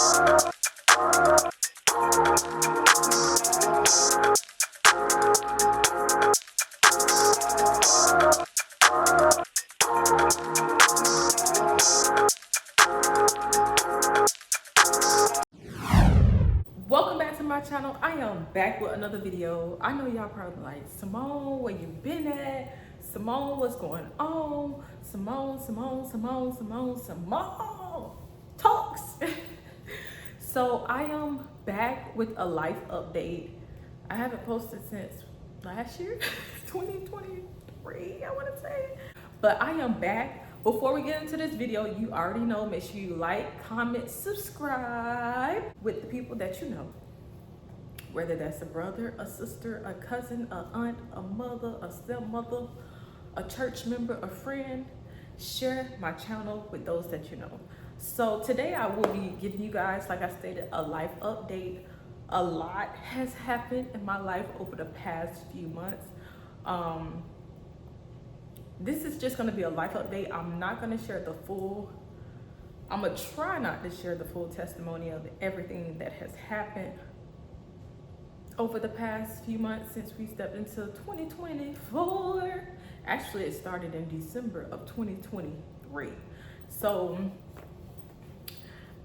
Welcome back to my channel. I am back with another video. I know y'all probably like, Simone, where you been at? Simone, what's going on? Simone talks. So I am back with a life update. I haven't posted since last year, 2023, I want to say. But I am back. Before we get into this video, you already know, make sure you like, comment, subscribe with the people that you know. Whether that's a brother, a sister, a cousin, a aunt, a mother, a stepmother, a church member, a friend, share my channel with those that you know. So today I will be giving you guys, like I stated, a life update. A lot has happened in my life over the past few months. This is just going to be a life update. I'm not going to share the full, I'm going to try not to share the full testimony of everything that has happened over the past few months since we stepped into 2024. Actually, it started in December of 2023. So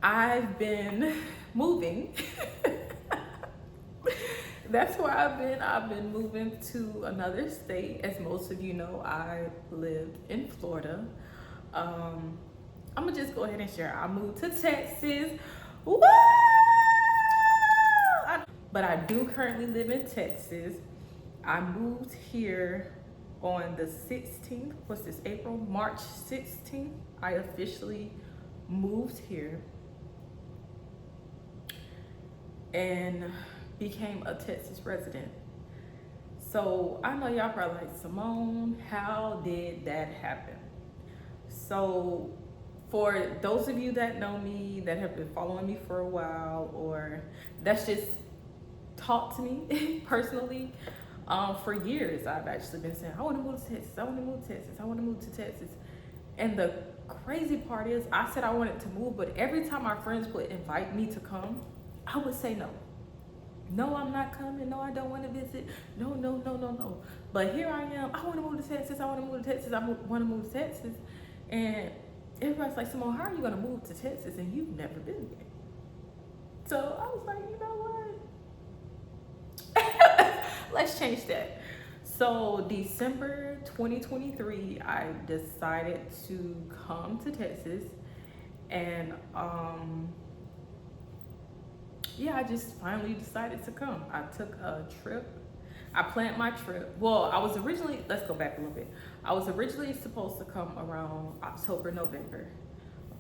I've been moving. That's where I've been. I've been moving to another state. As most of you know, I lived in Florida. I'm gonna just go ahead and share. I moved to Texas. Woo! But I do currently live in Texas. I moved here on the 16th. What's this, April? March 16th. I officially moved here and became a Texas resident. So I know y'all probably like, Simone, how did that happen? So for those of you that know me, that have been following me for a while, or that's just talked to me personally, for years I've actually been saying, I want to move to Texas, I want to move to Texas, I want to move to Texas. And the crazy part is, I said I wanted to move, but every time my friends would invite me to come, I would say no. No, I'm not coming. No, I don't want to visit. No. But here I am. I want to move to Texas. I want to move to Texas. I want to move to Texas. And everybody's like, Simone, how are you going to move to Texas and you've never been there? So I was like, you know what? Let's change that. So December 2023, I decided to come to Texas. And yeah, I just finally decided to come. I took a trip. I planned my trip. Well, I was originally, let's go back a little bit. I was originally supposed to come around October, November,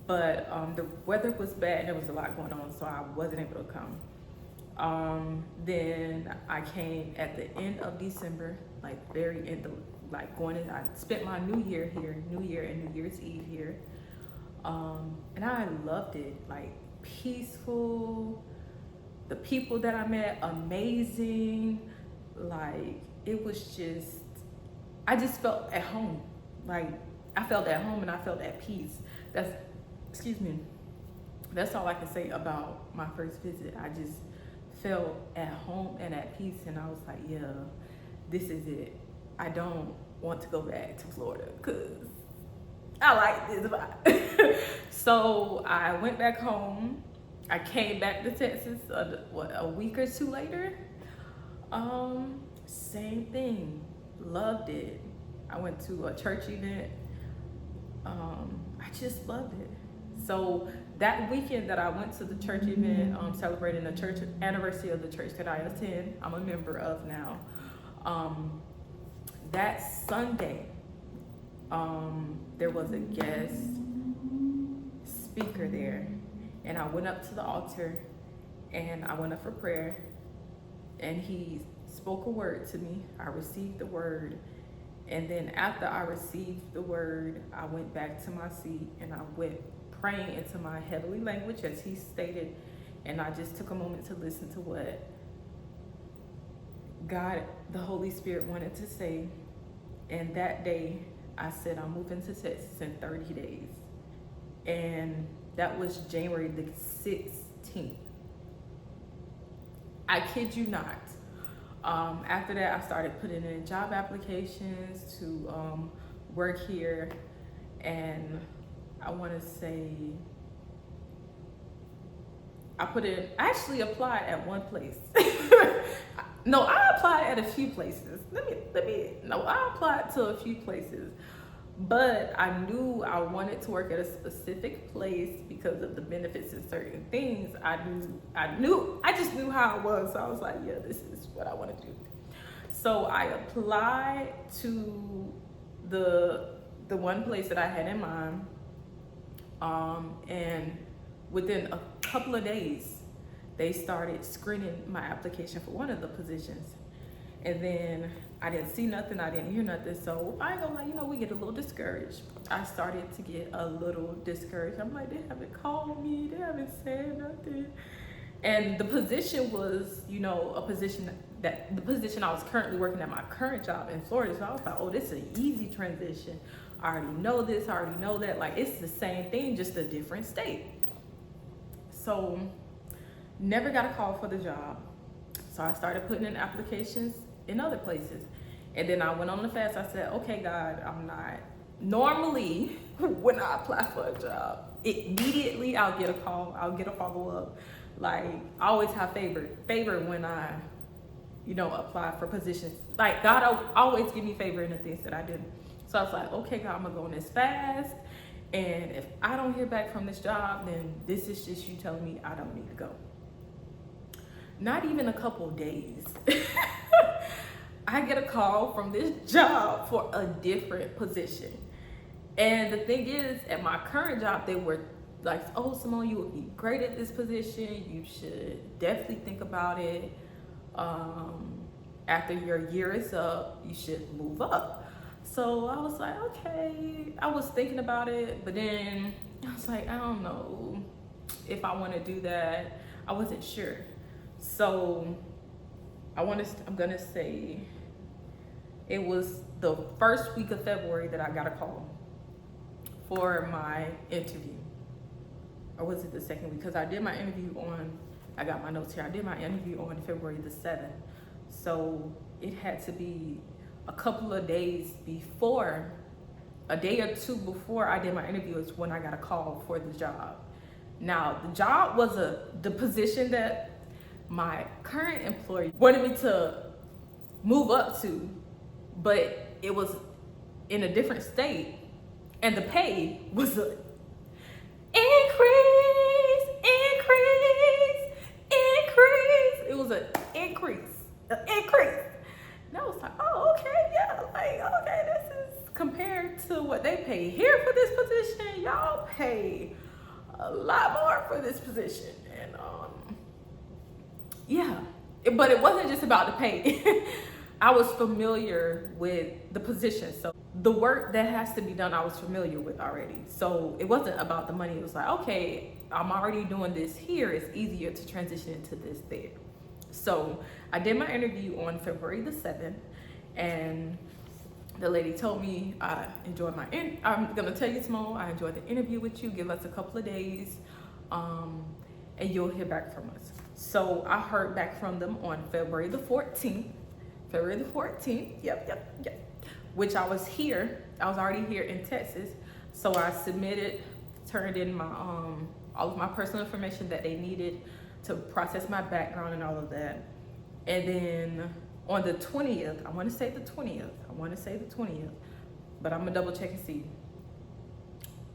but the weather was bad and there was a lot going on, so I wasn't able to come. Then I came at the end of December, like very end of, like going in, I spent my New Year here, New Year and New Year's Eve here. And I loved it, like peaceful. The people that I met, amazing. Like, it was just, I just felt at home. Like, I felt at home and I felt at peace. That's, excuse me, that's all I can say about my first visit. I just felt at home and at peace, and I was like, yeah, this is it. I don't want to go back to Florida because I like this vibe. So I went back home. I came back to Texas a week or two later. Same thing, loved it. I went to a church event. I just loved it. So that weekend that I went to the church event, celebrating the church anniversary of the church that I attend, I'm a member of now. That Sunday, there was a guest speaker there. And I went up to the altar and I went up for prayer, and he spoke a word to me. I received the word. And then after I received the word, I went back to my seat and I went praying into my heavenly language as he stated. And I just took a moment to listen to what God, the Holy Spirit, wanted to say. And that day I said, I'm moving to Texas in 30 days. And that was January the 6th 16th. I kid you not. After that, I started putting in job applications to work here, and I want to say I actually applied at one place. No, I applied at a few places. I applied to a few places, but I knew I wanted to work at a specific place because of the benefits and certain things. I just knew how it was. So I was like, yeah, this is what I want to do. So I applied to the one place that I had in mind, and within a couple of days, they started screening my application for one of the positions. And then I didn't see nothing, I didn't hear nothing. So I ain't gonna lie, we get a little discouraged. I started to get a little discouraged. I'm like, they haven't called me, they haven't said nothing. And the position was, the position I was currently working at my current job in Florida. So I was like, oh, this is an easy transition. I already know this, I already know that. Like, it's the same thing, just a different state. So never got a call for the job. So I started putting in applications in other places. And then I went on the fast. I said, okay, God, I'm not. Normally, when I apply for a job, immediately I'll get a call. I'll get a follow-up. Like, I always have favor when I, apply for positions. Like, God always give me favor in the things that I do. So I was like, okay, God, I'm going to go on this fast. And if I don't hear back from this job, then this is just you telling me I don't need to go. Not even a couple days, I get a call from this job for a different position. And the thing is, at my current job, they were like, oh, Simone, you would be great at this position. You should definitely think about it. After your year is up, you should move up. So I was like, okay. I was thinking about it, but then I was like, I don't know if I want to do that. I wasn't sure. So I'm gonna say it was the first week of February that I got a call for my interview. Or was it the second week? Because I did my interview I got my notes here. I did my interview on February the 7th. So it had to be a couple of days before, a day or two before I did my interview is when I got a call for the job. Now, the job was the position that my current employer wanted me to move up to, but it was in a different state, and the pay was an increase. It was an increase. And I was like, oh, okay, yeah, like, okay, this is compared to what they pay here for this position. Y'all pay a lot more for this position. And yeah, but it wasn't just about the pay. I was familiar with the position. So the work that has to be done, I was familiar with already. So it wasn't about the money. It was like, okay, I'm already doing this here. It's easier to transition into this there. So I did my interview on February the 7th, and the lady told me I enjoyed I'm gonna tell you tomorrow, I enjoyed the interview with you. Give us a couple of days, and you'll hear back from us. So I heard back from them on February the 14th. Yep. Which I was already here in Texas. So I turned in my all of my personal information that they needed to process my background and all of that. And then on the 20th, I want to say the 20th, but I'm gonna double check and see.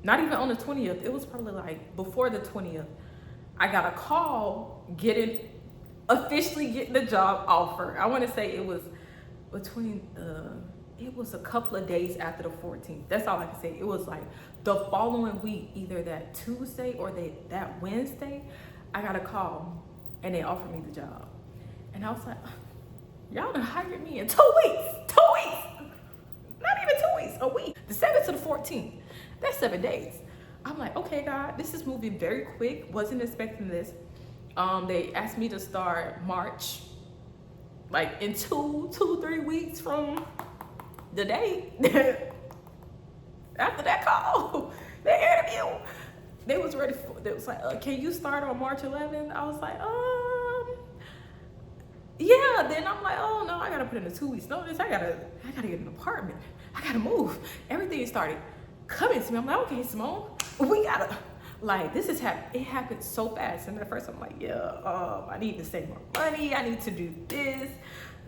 Not even on the 20th, it was probably like before the 20th, I got a call officially getting the job offer. I want to say it was it was a couple of days after the 14th. That's all I can say. It was like the following week, either that Tuesday or that Wednesday, I got a call and they offered me the job. And I was like, y'all done hired me in 2 weeks. 2 weeks. Not even 2 weeks, a week. The 7th to the 14th. That's 7 days. I'm like, okay, God, this is moving very quick. Wasn't expecting this. They asked me to start March, like in 3 weeks from the date after that call, the interview. they was ready for, they was like, can you start on March 11th? I was like, yeah. Then I'm like, oh no, I gotta put in a 2 weeks notice. I gotta get an apartment. I gotta move. Everything started coming to me. I'm like, okay, Simone, we gotta, like, this is it happened so fast. And at first I'm like, yeah, I need to save more money. I need to do this.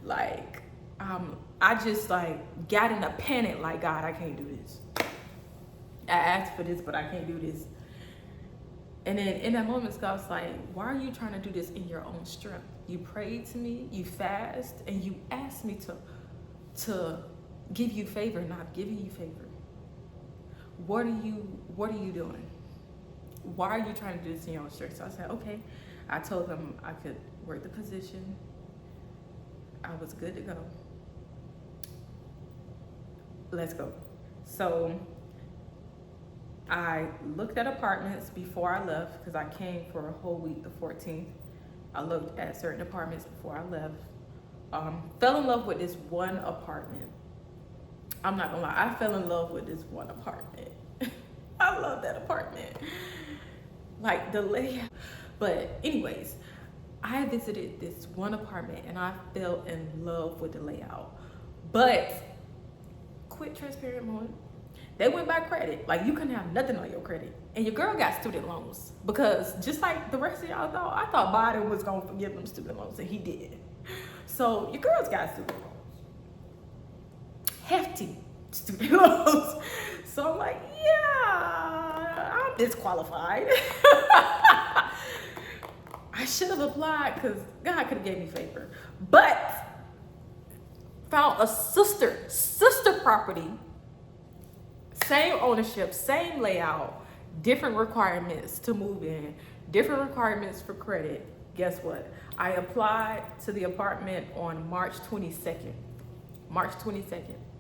Like, I just like got in a panic, like, God, I can't do this. I asked for this, but I can't do this. And then in that moment, God's like, why are you trying to do this in your own strength? You prayed to me, you fast, and you asked me to give you favor, not giving you favor. What are you doing? Why are you trying to do this in your own strength? So I said, okay. I told them I could work the position. I was good to go. Let's go. So I looked at apartments before I left, because I came for a whole week, the 14th. I looked at certain apartments before I left. Fell in love with this one apartment. I'm not gonna lie, I fell in love with this one apartment. I love that apartment. Like the layout. But anyways, I visited this one apartment and I fell in love with the layout. But quick transparent moment. They went by credit. Like, you couldn't have nothing on your credit. And your girl got student loans. Because just like the rest of y'all thought, I thought Biden was going to forgive them student loans, and he did. So your girl's got student loans. Hefty student loans. So I'm like, yeah, I'm disqualified. I should have applied because God could have gave me favor. But found a sister property. Same ownership, same layout, different requirements to move in, different requirements for credit. Guess what? I applied to the apartment on March 22nd.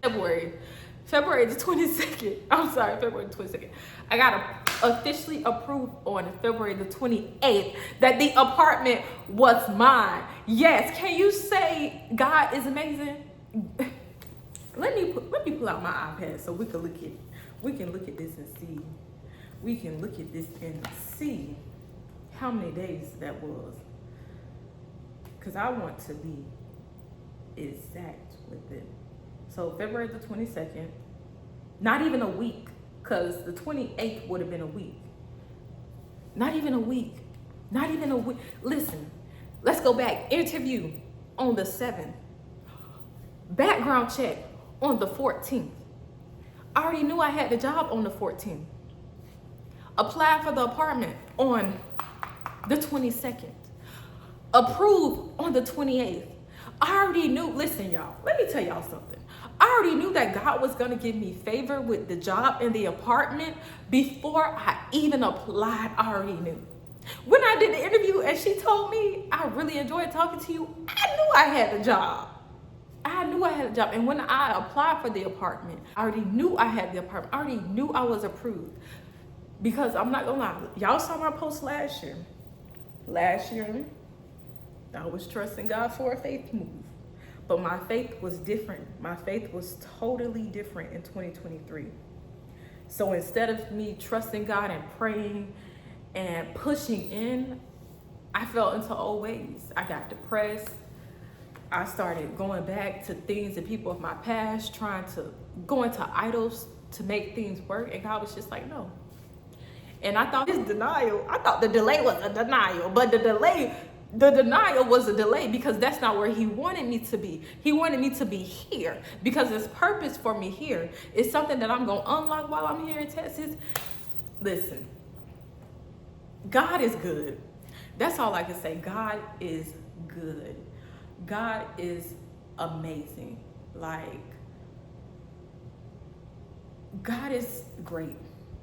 February the 22nd. I'm sorry, February the 22nd. I got officially approved on February the 28th that the apartment was mine. Yes, can you say God is amazing? Let me pull out my iPad so we can look at this and see. We can look at this and see how many days that was. Because I want to be exact with it. So February the 22nd, not even a week, because the 28th would have been a week. Not even a week. Listen, let's go back. Interview on the 7th. Background check on the 14th. I already knew I had the job on the 14th. Applied for the apartment on the 22nd. Approved on the 28th. I already knew, listen y'all, let me tell y'all something. I already knew that God was gonna give me favor with the job and the apartment before I even applied. I already knew. When I did the interview and she told me, I really enjoyed talking to you, I knew I had the job. And when I applied for the apartment, I already knew I had the apartment. I already knew I was approved. Because I'm not gonna lie, y'all saw my post last year. I was trusting God for a faith move. But my faith was different. My faith was totally different in 2023. So instead of me trusting God and praying and pushing in, I fell into old ways. I got depressed. I started going back to things and people of my past, trying to go into idols to make things work. And God was just like, no. And I thought the delay was a denial, but the denial was a delay because that's not where he wanted me to be. He wanted me to be here because his purpose for me here is something that I'm going to unlock while I'm here in Texas. Listen, God is good. That's all I can say. God is good. God is amazing. Like, God is great.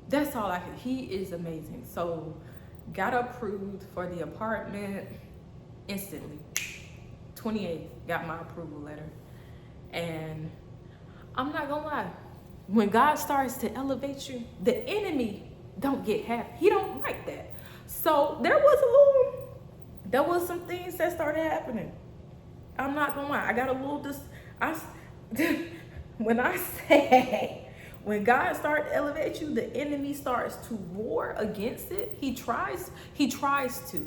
That's all he is amazing. So got approved for the apartment instantly. 28th, got my approval letter. And I'm not gonna lie, when God starts to elevate you, the enemy don't get happy. He don't like that. So there was some things that started happening. I'm not gonna lie, I got a little when When God starts to elevate you, the enemy starts to war against it. He tries to.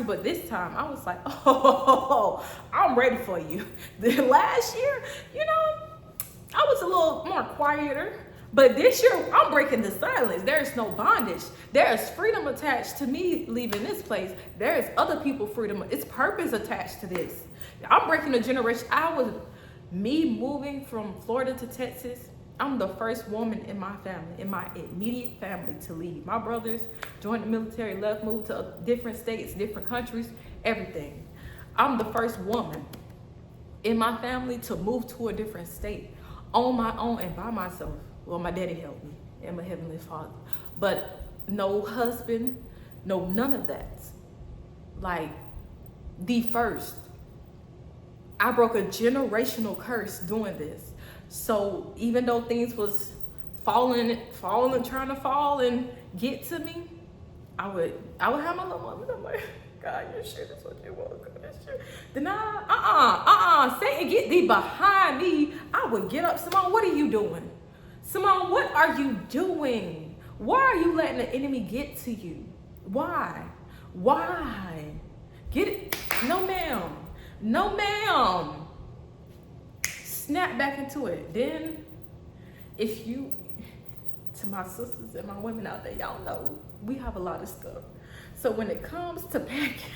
But this time I was like, oh, I'm ready for you. The last year, I was a little more quieter. But this year, I'm breaking the silence. There's no bondage. There's freedom attached to me leaving this place. There's other people freedom. It's purpose attached to this. I'm breaking the generation. Me moving from Florida to Texas, I'm the first woman in my family, in my immediate family, to leave. My brothers joined the military, left, moved to different states, different countries, everything. I'm the first woman in my family to move to a different state on my own and by myself. Well, my daddy helped me and my heavenly father. But no husband, no none of that. Like, the first. I broke a generational curse doing this. So even though things was falling, trying to fall and get to me, I would have my little moment. I'm like, God, you sure that's what you want? God, that's sure. Then Satan, get thee behind me. I would get up. Simone, what are you doing? Simone, what are you doing? Why are you letting the enemy get to you? Why? Get it? No, ma'am. No, ma'am. Snap back into it. Then, to my sisters and my women out there, y'all know we have a lot of stuff. So when it comes to packing,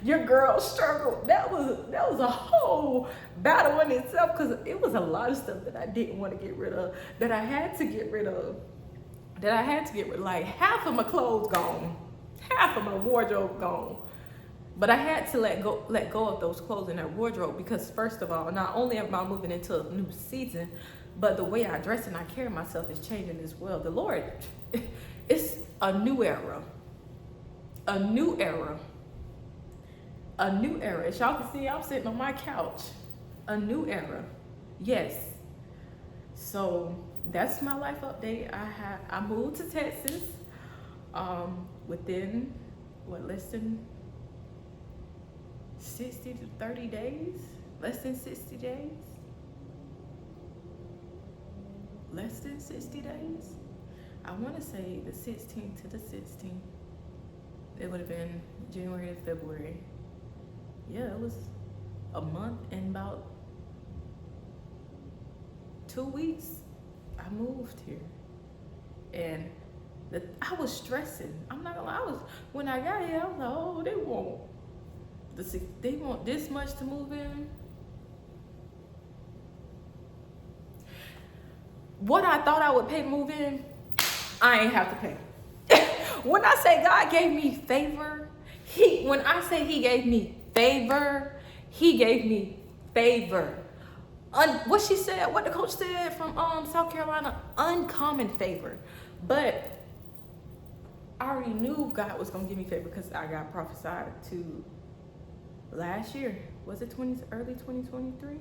your girl struggled. That was a whole battle in itself, because it was a lot of stuff that I didn't want to get rid of, that I had to get rid of. Like half of my clothes gone, half of my wardrobe gone. But I had to let go of those clothes in that wardrobe, because first of all, not only am I moving into a new season, but the way I dress and I carry myself is changing as well. The Lord, it's a new era. A new era. As y'all can see, I'm sitting on my couch. A new era. Yes. So that's my life update. I moved to Texas within less than 60 to 30 days. Less than 60 days. Less than 60 days. I want to say the 16th to the 16th. It would have been January to February. Yeah, it was a month and about 2 weeks I moved here. And I was stressing. I'm not gonna lie. When I got here, I was like, oh, they want this much to move in. What I thought I would pay to move in, I ain't have to pay. When I say God gave me favor, when I say he gave me favor, he gave me favor. What she said, what the coach said from South Carolina, uncommon favor. But I already knew God was gonna give me favor, because I got prophesied to last year. Was it early 2023?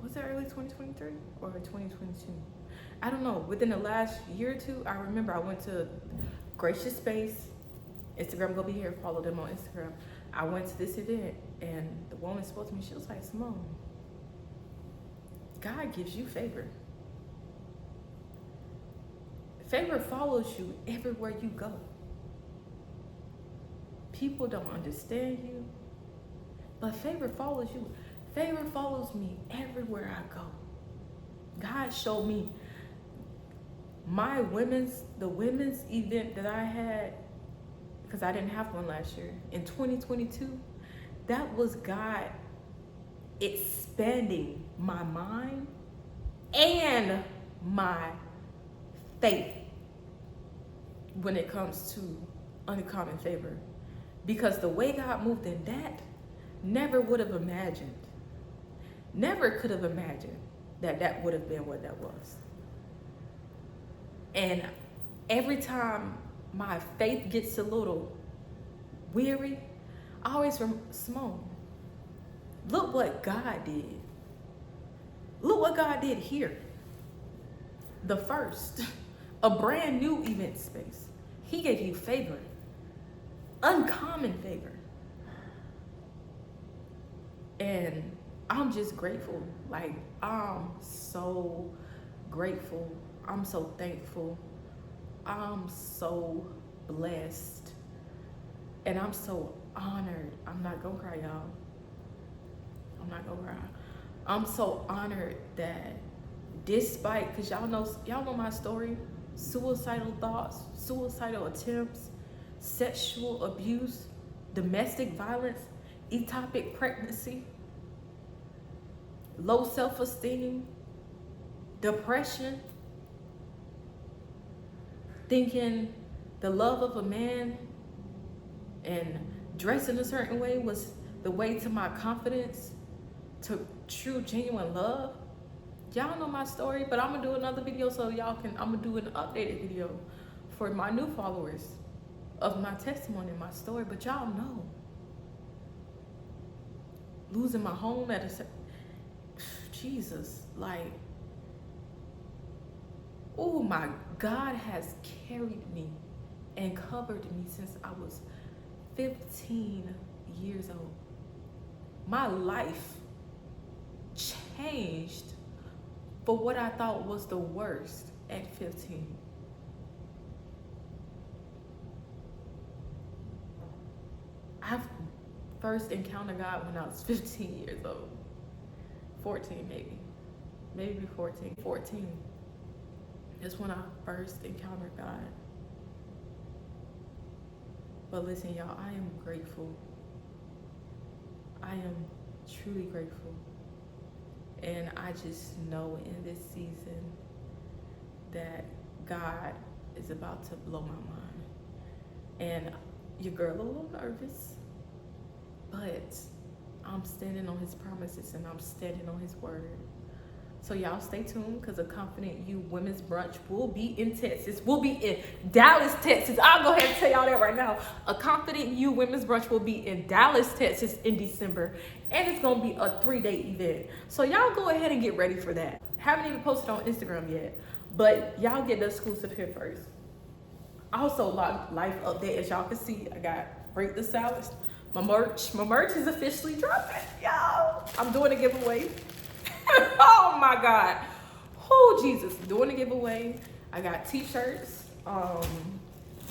Was it early 2023 or 2022? I don't know. Within the last year or two, I remember I went to Gracious Space. Instagram, go be here, follow them on Instagram. I went to this event, and the woman spoke to me. She was like, Simone, God gives you favor. Favor follows you everywhere you go. People don't understand you, but favor follows you. Favor follows me everywhere I go. God showed me the women's event that I had, because I didn't have one last year, in 2022. That was God expanding my mind and my faith when it comes to uncommon favor. Because the way God moved in that, never could have imagined that would have been what that was. And every time my faith gets a little weary, I always remember, Simone, look what God did. Look what God did here. The first, a brand new event space. He gave you favor, uncommon favor. And I'm just grateful. Like, I'm so grateful. I'm so thankful. I'm so blessed. And I'm so honored. I'm not gonna cry, y'all. I'm not gonna cry. I'm so honored that despite, because y'all know my story, suicidal thoughts, suicidal attempts, sexual abuse, domestic violence, ectopic pregnancy, low self-esteem, depression, thinking the love of a man and dressing a certain way was the way to my confidence, to true, genuine love. Y'all know my story, but I'm gonna do another video so y'all can, I'm gonna do an updated video for my new followers of my testimony and my story. But y'all know, losing my home at Jesus, like, oh my God has carried me and covered me since I was 15 years old. My life changed for what I thought was the worst at 15. I first encountered God when I was 15 years old. 14 maybe 14 is when I first encountered God. But listen, y'all, I am grateful. I am truly grateful. And I just know in this season that God is about to blow my mind. And your girl a little nervous, but I'm standing on his promises and I'm standing on his word. So y'all stay tuned, because a Confident You Women's Brunch will be in Texas. We'll be in Dallas, Texas. I'll go ahead and tell y'all that right now. A Confident You Women's Brunch will be in Dallas, Texas in December. And it's going to be a 3-day event. So y'all go ahead and get ready for that. Haven't even posted on Instagram yet, but y'all get the exclusive here first. Also, life update, as y'all can see, I got Break the Silence. My merch is officially dropping, y'all. I'm doing a giveaway. Oh my God. Oh Jesus, doing a giveaway. I got t-shirts,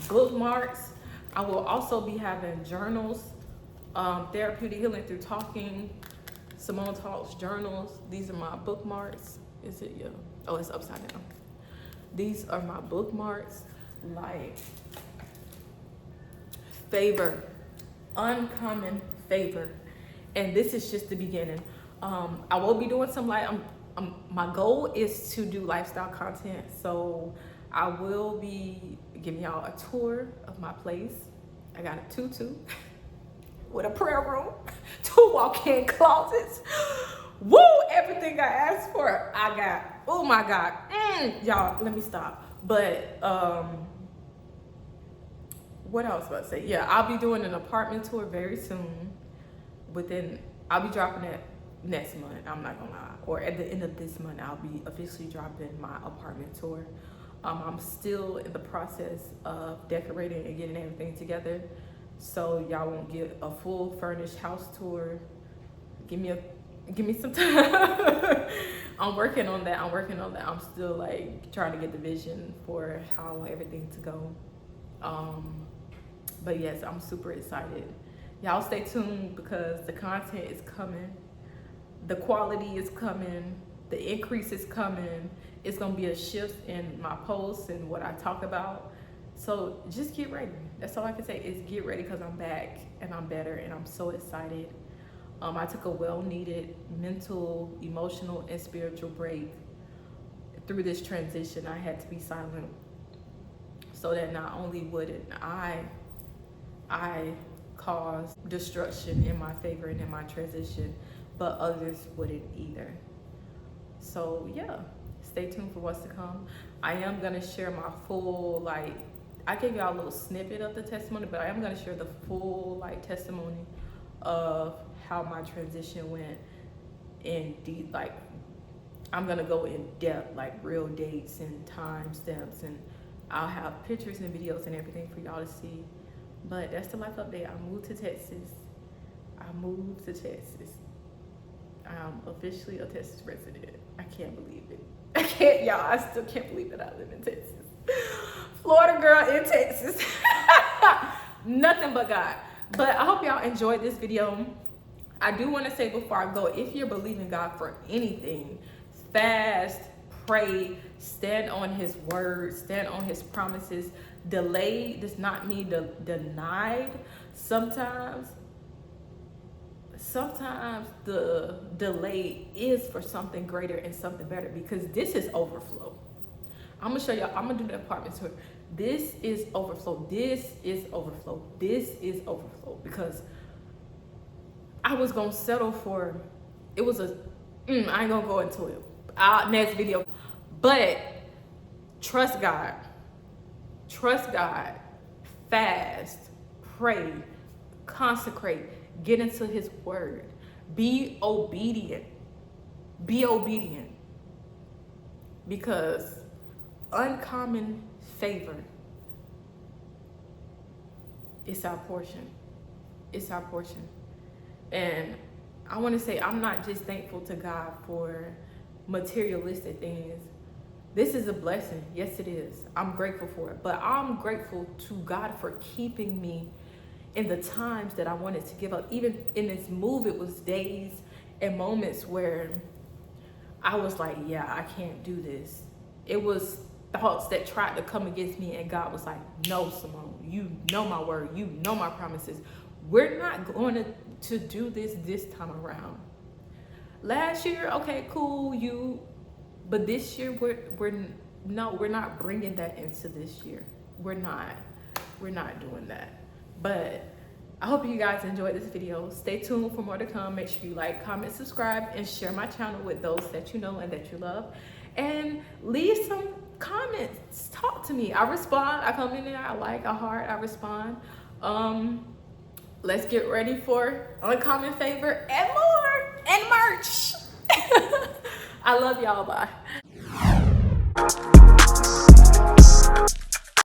bookmarks. I will also be having journals, therapeutic healing through talking, Simone Talks journals. These are my bookmarks. Is it? Yeah. Oh, it's upside down. These are my bookmarks. Like, favor, uncommon favor. And this is just the beginning. I will be doing some my goal is to do lifestyle content. So I will be giving y'all a tour of my place. I got a tutu with a prayer room, 2 walk-in closets. Woo, everything I asked for, I got. Oh my God. Y'all, let me stop. But, what else was I about to say? Yeah, I'll be doing an apartment tour very soon. I'll be dropping it next month, I'm not gonna lie, or at the end of this month I'll be officially dropping my apartment tour. I'm still in the process of decorating and getting everything together, so y'all won't get a full furnished house tour. Give me some time. I'm working on that. I'm still like trying to get the vision for how I want everything to go. But yes, I'm super excited. Y'all stay tuned, because the content is coming. The quality is coming, the increase is coming. It's gonna be a shift in my posts and what I talk about. So just get ready. That's all I can say is get ready, because I'm back and I'm better and I'm so excited. I took a well-needed mental, emotional, and spiritual break. Through this transition, I had to be silent so that not only wouldn't I cause destruction in my favor and in my transition, but others wouldn't either. So yeah, stay tuned for what's to come. I am gonna share my full, I gave y'all a little snippet of the testimony, but I am gonna share the full testimony of how my transition went in deep. I'm gonna go in depth, real dates and time stamps, and I'll have pictures and videos and everything for y'all to see. But that's the life update. I moved to Texas. I'm officially a Texas resident. I can't believe it. I can't, y'all. I still can't believe that I live in Texas. Florida girl in Texas. Nothing but God. But I hope y'all enjoyed this video. I do want to say before I go, if you're believing God for anything, fast, pray, stand on his word, stand on his promises. Delayed does not mean denied. Sometimes the delay is for something greater and something better, because this is overflow. I'm gonna show y'all. I'm gonna do the apartment tour. This is overflow. This is overflow. This is overflow. Because I was gonna settle for, it was a, I ain't gonna go into it. Next video. But trust God. Trust God. Fast. Pray. Consecrate. Get into his word. Be obedient. Be obedient. Because uncommon favor, it's our portion. It's our portion. And I want to say, I'm not just thankful to God for materialistic things. This is a blessing. Yes, it is. I'm grateful for it. But I'm grateful to God for keeping me in the times that I wanted to give up. Even in this move, it was days and moments where I was like, yeah, I can't do this. It was thoughts that tried to come against me, and God was like, no, Simone, you know my word, you know my promises. We're not going to do this time around. Last year, okay, cool, but this year we're not bringing that into this year. We're not doing that. But I hope you guys enjoyed this video. Stay tuned for more to come. Make sure you like, comment, subscribe, and share my channel with those that you know and that you love. And leave some comments. Talk to me. I respond. I come in there. I like, I heart. I respond. Let's get ready for uncommon favor and more and merch. I love y'all. Bye.